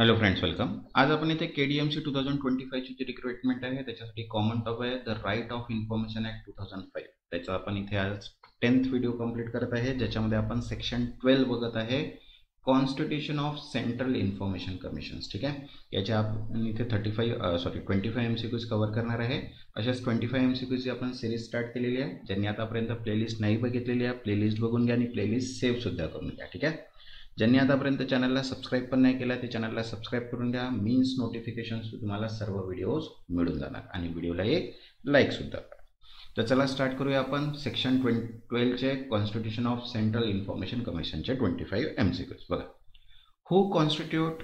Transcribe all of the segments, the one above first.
Hello friends, welcome. आज आपण इथे KDMC 2025 ची रिक्रुटमेंट आहे, त्याच्यासाठी कॉमन टॉप आहे the right of information act 2005. त्याचा आपण इथे आज 10th व्हिडिओ कंप्लीट करत आहे, ज्याच्यामध्ये आपण सेक्शन 12 बघत आहे, constitution of central information commissions. ठीक आहे, याच्या आपण इथे 25 MCQs कव्हर करणार आहे. अशाच 25 MCQची आपण सिरीज स्टार्ट केलेली आहे. ज्यांनी आतापर्यंत प्लेलिस्ट नाही बघितलेली आहे, प्लेलिस्ट बघून घ्या आणि प्लेलिस्ट सेव्ह सुद्धा करून घ्या. ठीक आहे, ज्यांनी आतापर्यंत चॅनलला सबस्क्राईब पण नाही केला ते चॅनलला सबस्क्राईब करून घ्या. मीन्स नोटिफिकेशन्स तुम्हाला सर्व व्हिडिओज मिळून जाणार आणि व्हिडिओला एक लाईक सुद्धा करा. तर चला स्टार्ट करूया आपण सेक्शन 12 चे कॉन्स्टिट्यूशन ऑफ सेंट्रल इन्फॉर्मेशन कमिशनचे 25 MCQs. बघा, who constitute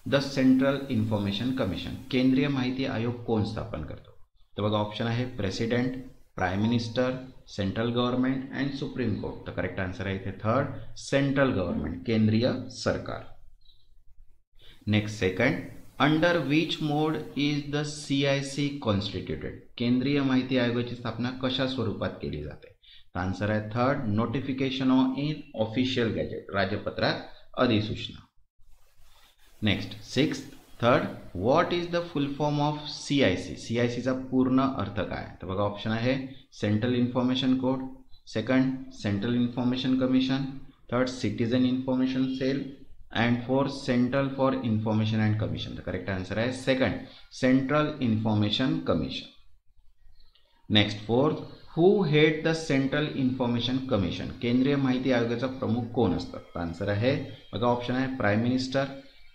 the central information commission. केंद्रीय माहिती आयोग कोण स्थापन करतो? तर बघा, ऑप्शन आहे president, prime minister, central government and supreme court. तर करेक्ट आन्सर आहे इथे थर्ड, सेंट्रल गव्हर्नमेंट, केंद्रीय सरकार. Next second, under which mode is the CIC constituted. केंद्रीय माहिती आयोगाची स्थापना कशा स्वरूपात केली जाते? तर आन्सर आहे third, notification in official gazette, राजपत्रात अधिसूचना. Next third, what is the full form of CIC. CICचा पूर्ण अर्थ काय? तर बघा, ऑप्शन आहे central information code, second central information commission, third citizen information cell and fourth central for information and commission. तर करेक्ट आन्सर आहे second, central information commission. Next fourth, who head the central information commission. केंद्रीय माहिती आयोगाचा प्रमुख कोण असतात? Answer आहे बघा, ऑप्शन आहे prime minister,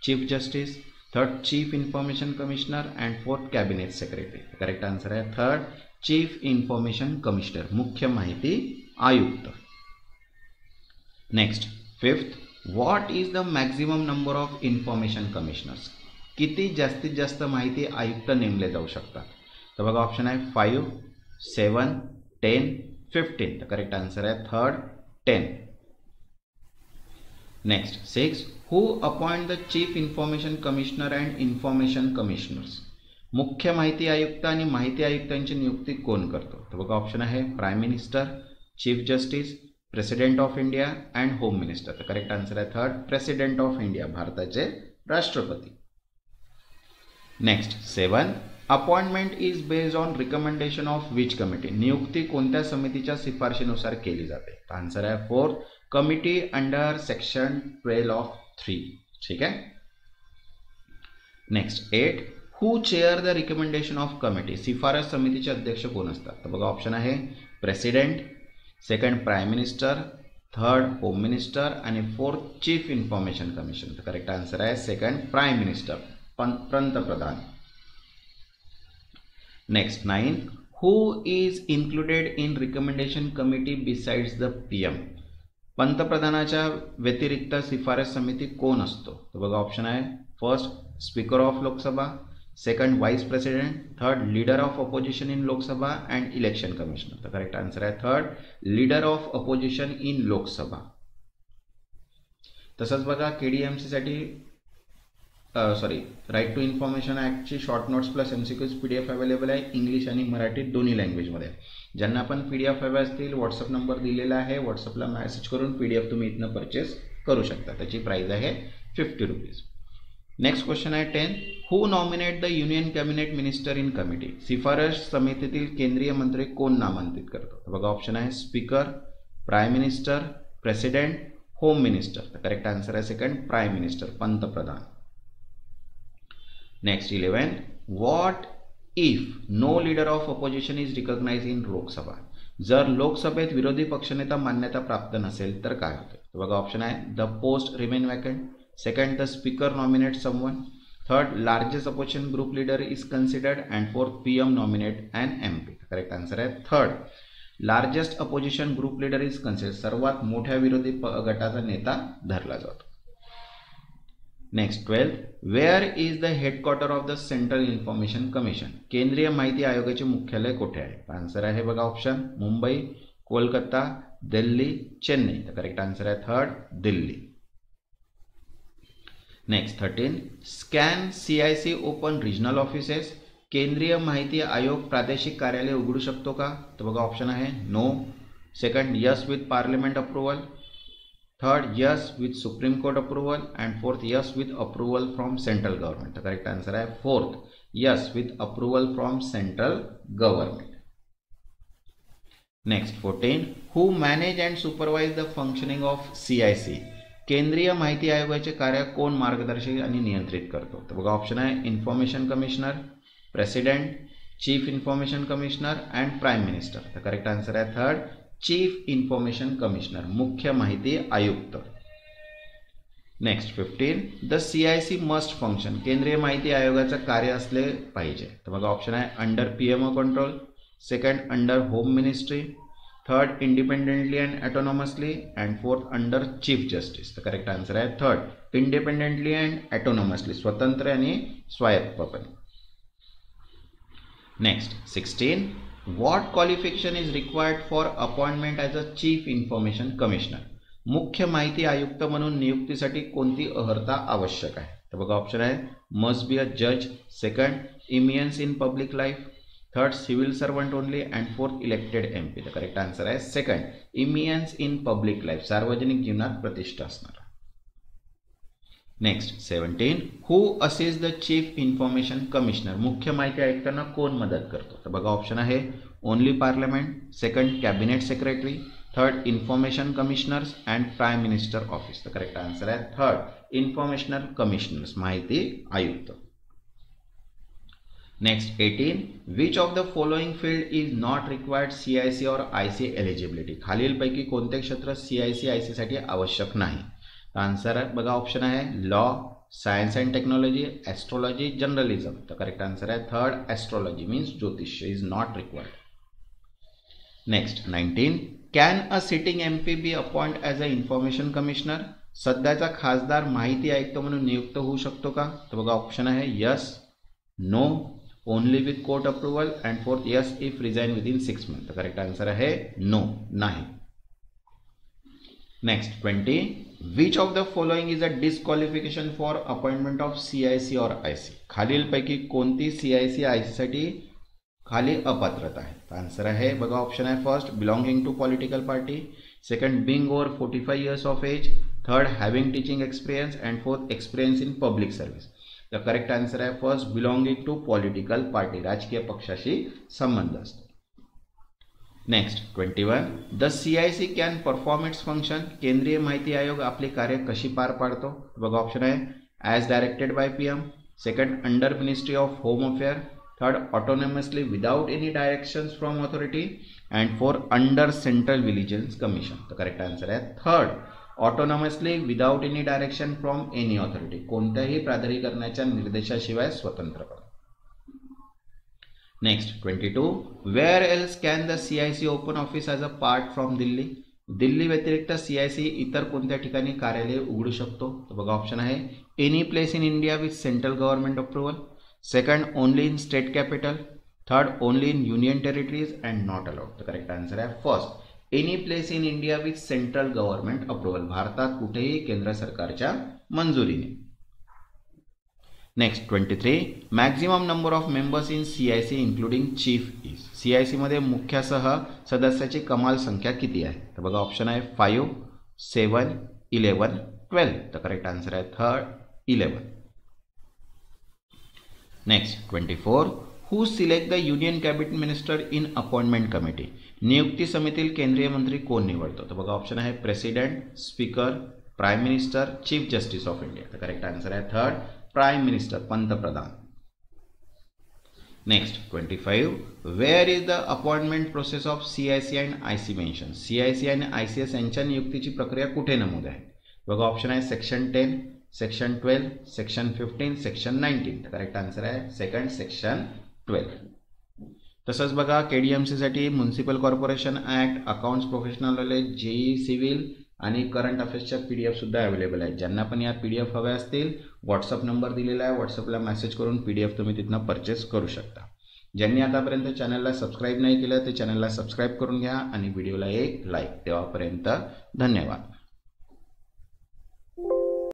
chief justice, third chief information commissioner and fourth cabinet secretary. Correct answer आहे थर्ड, चीफ इन्फॉर्मेशन कमिशनर, मुख्य माहिती आयुक्त. Next fifth, what is the maximum number of information commissioners. किती जास्तीत जास्त माहिती आयुक्त नेमले जाऊ शकतात? तर बघा, ऑप्शन आहे 5, 7, 10, 15. तर करेक्ट आन्सर आहे third, 10. Next 6, who appoint the chief information commissioner and information commissioners. मुख्य माहिती आयुक्त आणि माहिती आयुक्तांची नियुक्ती कोण करतो? तर बघा, ऑप्शन आहे prime minister, chief justice, president of India and home minister. तर करेक्ट आन्सर आहे थर्ड, प्रेसिडेंट ऑफ इंडिया, भारताचे राष्ट्रपती. Next 7, appointment is based on recommendation of which committee. नियुक्ती कोणत्या समितीच्या शिफारशीनुसार केली जाते? तर आन्सर आहे fourth, committee under section 12 of 3. ठीक आहे. Next 8, who chair the recommendation of committee. शिफारस समितीचे अध्यक्ष कोण असतात? तर बघा, ऑप्शन आहे president, second prime minister, third home minister आणि फोर्थ चीफ इन्फॉर्मेशन कमिशन. तर करेक्ट आन्सर आहे सेकंड, प्राइम मिनिस्टर, पंतप्रधान. Next 9, who is included in recommendation committee besides the PM. पंतप्रधानाच्या व्यतिरिक्त शिफारस समिती कोण असतो? तर बघा, ऑप्शन आहे first speaker of Lok Sabha, second vice president, third leader of opposition in Lok Sabha and election commissioner. तर करेक्ट आन्सर आहे third, leader of opposition in Lok Sabha. तसंच बघा, KDMC साठी राईट टू इन्फॉर्मेशन ॲक्टची short notes plus MCQs PDF available आहे, English आणि मराठी दोन्ही लँग्वेजमध्ये. ज्यांना पण PDF हवे असतील, व्हॉट्सअप नंबर दिलेला आहे, व्हॉट्सअपला मेसेज करून PDF तुम्ही इथनं परचेस करू शकता. त्याची प्राइस आहे 50 रुपीज. नेक्स्ट क्वेश्चन आहे 10, who nominate the union cabinet minister in committee. शिफारस समितीतील केंद्रीय मंत्री कोण नामांकित करतो? तर बघा, ऑप्शन आहे speaker, prime minister, president, home minister. तर करेक्ट आन्सर आहे सेकंड, प्राइम मिनिस्टर, पंतप्रधान. Next 11, what if no leader of opposition is recognise in Lok Sabha. जर लोकसभेत विरोधी पक्षनेता मान्यता प्राप्त नसेल तर काय होते? तर बघा, ऑप्शन आहे the post remain vacant, second the speaker nominate someone, third largest opposition group leader is considered and fourth PM nominate and MP. Correct answer आहे third, largest opposition group leader is considered, सर्वात मोठ्या विरोधी गटाचा नेता धरला जातो. Next 12, where is the headquarter of the central information commission. केंद्रीय माहिती आयोगाचे मुख्यालय कुठे आहे? आन्सर आहे बघा, ऑप्शन मुंबई, कोलकाता, दिल्ली, चेन्नई. तर करेक्ट आन्सर आहे third, Delhi. Next 13, scan CIC open regional offices. केंद्रीय माहिती आयोग प्रादेशिक कार्यालय उघडू शकतो का? तर बघा, ऑप्शन आहे no, second yes with parliament approval, third yes with supreme court approval and fourth yes with approval from central government. तो करेक्ट आंसर है fourth yes with approval from central government. Next 14 who manage and supervise the functioning of CIC। केंद्रीय माहिती आयोगाचे कार्य कोण मार्गदर्शक आणि नियंत्रित करतो? तर बघा ऑप्शन आहे information commissioner, president, chief information commissioner and prime minister. तर करेक्ट आंसर आहे थर्ड चीफ इन्फॉर्मेशन कमिशनर, मुख्य माहिती आयुक्त। Next 15 the CIC must function. केंद्रीय माहिती आयोगाचं कार्य असले पाहिजे। तर बघा ऑप्शन आहे under PMO control, second under home ministry, third independently and autonomously and fourth under chief justice. तर करेक्ट आंसर आहे थर्ड इंडिपेंडेंटली अँड ऑटोनॉमसली, स्वतंत्र आणि स्वायत्तपणे। Next 16 what qualification is required for appointment as a chief information commissioner. मुख्य माहिती आयुक्त म्हणून नियुक्तीसाठी कोणती अर्हता आवश्यक आहे? तर बघा ऑप्शन आहे मस्ट बी अ जज, second eminence in public life, third civil servant only and fourth elected MP। तर करेक्ट आन्सर आहे second eminence in public life, सार्वजनिक जीवनात प्रतिष्ठा असणार। Next 17 who assist the chief information commissioner. मुख्य माहिती आयुक्तांना कोण मदत करतो? तर बघा ऑप्शन आहे only parliament, second cabinet secretary, third information commissioners and prime minister office. तर करेक्ट आन्सर आहे थर्ड इन्फॉर्मेशनल कमिशनर्स, माहिती आयुक्त। Next 18 which of the following field is not required CIC और IC एलिजिबिलिटी। खालीलपैकी कोणते क्षेत्र CIC IC साठी आवश्यक नाही? आन्सर आहे बघा ऑप्शन आहे law, science and technology, astrology, journalism. तर करेक्ट आन्सर आहे थर्ड ॲस्ट्रॉलॉजी मीन्स ज्योतिष्य is not required. Next 19 can a sitting MP be appoint as a information commissioner. सध्याचा खासदार माहिती आयुक्त म्हणून नियुक्त होऊ शकतो का? तर बघा ऑप्शन आहे yes, no, only with court approval and fourth yes if resign within 6 month. तर करेक्ट आन्सर आहे नो, नाही। Next 20 which of the following is a disqualification for appointment of CIC और IC। खालीलपैकी कोणती CIC IC साठी खाली अपात्रता आहे? Answer आहे बघा ऑप्शन आहे first belonging to political party, second being over 45 years of age, third having teaching experience and fourth experience in public service. तर करेक्ट आन्सर आहे first belonging to political party, राजकीय पक्षाशी संबंध असतो। Next 21 the CIC can perform its function. केंद्रीय माहिती आयोग आपले कार्य कशी पार पाडतो? बघा ऑप्शन आहे as directed by PM, second under ministry of home affair, third autonomously without any directions from authority and fourth under central vigilance commission. तर करेक्ट आन्सर आहे third autonomously without any direction from any authority, कोणत्याही प्राधिकरणाच्या निर्देशाशिवाय स्वतंत्रपणे। Next 22 where else can the CIC open office as a part from Delhi. Delhi व्यतिरिक्त CIC इतर कोणत्या ठिकाणी कार्यालय उघडू शकतो? तर बघा ऑप्शन आहे any place in India with central government approval, second only in state capital, third only in union territories and not allowed. तर करेक्ट आन्सर आहे first any place in India with central government approval, भारतात कुठेही केंद्र सरकारच्या मंजुरीने। Next 23 maximum number of members in CIC including chief is. CIC मध्ये मुख्यासह सदस्याची कमाल संख्या किती आहे? तर बघा ऑप्शन आहे 5, 7, 11, 12। तर करेक्ट आन्सर आहे third 11। Next 24 who select the union cabinet minister in appointment committee. नियुक्ती समितीतील केंद्रीय मंत्री कोण निवडतो? तर बघा ऑप्शन आहे president, speaker, prime minister, chief justice of India. तर करेक्ट आन्सर आहे थर्ड प्राइम मिनिस्टर, पंतप्रधान। Next 25 wear is the appointment process of CIC and IC mention. CIC आणि ICS यांच्या नियुक्तीची प्रक्रिया कुठे नमूद आहे? बघा ऑप्शन आहे सेक्शन 10, सेक्शन 12, सेक्शन 15, सेक्शन 19। तर करेक्ट आन्सर आहे सेकंड सेक्शन 12। तसंच बघा KDMC साठी municipal corporation act, accounts professional knowledge, JEE civil आणि करंट अफेअर्सच्या PDF सुद्धा अवेलेबल आहेत। ज्यांना पण या PDF हव्या असतील व्हॉट्सअप नंबर दिलेला आहे, व्हॉट्सअपला मेसेज करून PDF तुम्ही तिथनं परचेस करू शकता। ज्यांनी आतापर्यंत चॅनलला सबस्क्राईब नाही केलं ते चॅनलला सबस्क्राईब करून घ्या आणि व्हिडिओला एक लाईक। तेव्हापर्यंत धन्यवाद।